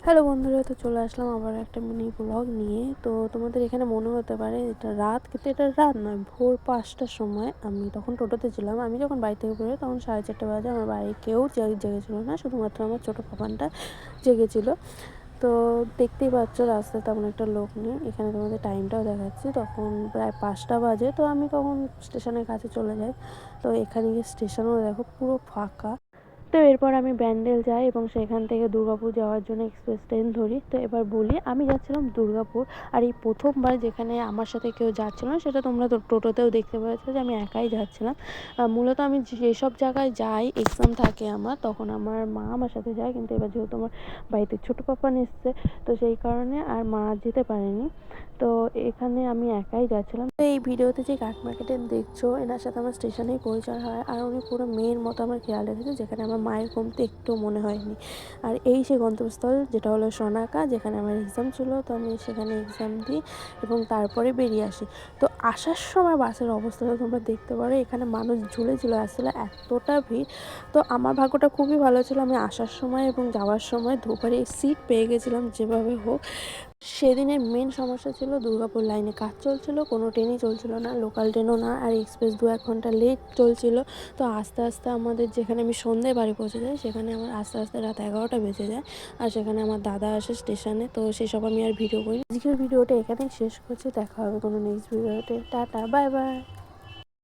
Hello বন্ধুরা, তো চলে আসলাম আবার একটা মিনি ব্লগ নিয়ে। তো তোমাদের এখানে মনে হতে পারে এটা রাত, কিন্তু এটা রাত নয়, ভোর ৫টার সময় আমি তখন টোটোতে ছিলাম। আমি যখন বাড়ি থেকে বেরোই তখন 4:30 বাজে। আমার বাড়ি কেউ জেগেছিল না, শুধুমাত্র আমার ছোটো পাপানটা জেগেছিল। তো দেখতেই পাচ্ছ রাস্তায় তেমন একটা লোক নেই। এখানে তোমাদের টাইমটাও দেখাচ্ছি, তখন প্রায় 5টা বাজে। তো আমি তখন স্টেশনের কাছে চলে যাই। তো এখানে গিয়ে স্টেশনও দেখো পুরো ফাঁকা। তো এরপর আমি ব্যান্ডেল যাই এবং সেখান থেকে দুর্গাপুর যাওয়ার জন্য এক্সপ্রেস ট্রেন ধরি। তো এবার বলি, আমি যাচ্ছিলাম দুর্গাপুর। আর এই প্রথমবার যেখানে আমার সাথে কেউ যাচ্ছিল না, সেটা তোমরা তো টোটোতেও দেখতে পেয়েছো যে আমি একাই যাচ্ছিলাম। মূলত আমি যেসব জায়গায় যাই, এক্সাম থাকে আমার, তখন আমার মা আমার সাথে যায়। কিন্তু এবার যেহেতু আমার বাড়িতে ছোটো পাপান এসছে, তো সেই কারণে আর মা যেতে পারেনি। তো এখানে আমি একাই যাচ্ছিলাম। তো এই ভিডিওতে যে কাকমার্কেটে দেখছো, এনার সাথে আমার স্টেশনেই পরিচয় হয়। আর উনি পুরো মেয়ের মতো আমার খেয়াল রেখেছে, যেখানে আমার মায়ের কমতে একটু মনে হয়নি। আর এই সে গন্তব্যস্থল, যেটা হলো সোনাকা, যেখানে আমার এক্সাম ছিল। তো আমি সেখানে এক্সাম দিই এবং তারপরে বেরিয়ে আসি। তো আসার সময় বাসের অবস্থাটা তোমরা দেখতে পারো, এখানে মানুষ ঝুলে আসলে এতটা ভিড়। তো আমার ভাগ্যটা খুবই ভালো ছিল, আমি আসার সময় এবং যাওয়ার সময় দুপারে সিট পেয়ে গেছিলাম যেভাবে হোক। সেদিনের মেন সমস্যা ছিল দুর্গাপুর লাইনে কাজ চলছিল, কোনো ট্রেনই চলছিল না, লোকাল ট্রেনও না, আর এক্সপ্রেস 1 ঘন্টা লেট চলছিল। তো আস্তে আস্তে আমাদের, যেখানে আমি সন্ধ্যায় বাড়ি পৌঁছে যাই, সেখানে আমার আস্তে আস্তে রাত 11টা বেজে যায়। আর সেখানে আমার দাদা আসে স্টেশনে। তো সেসব আমি আর ভিডিও করি। আজকের ভিডিওটা এখানেই শেষ করছি, দেখা হবে কোনো নেক্সট ভিডিওতে। Tata, bye bye.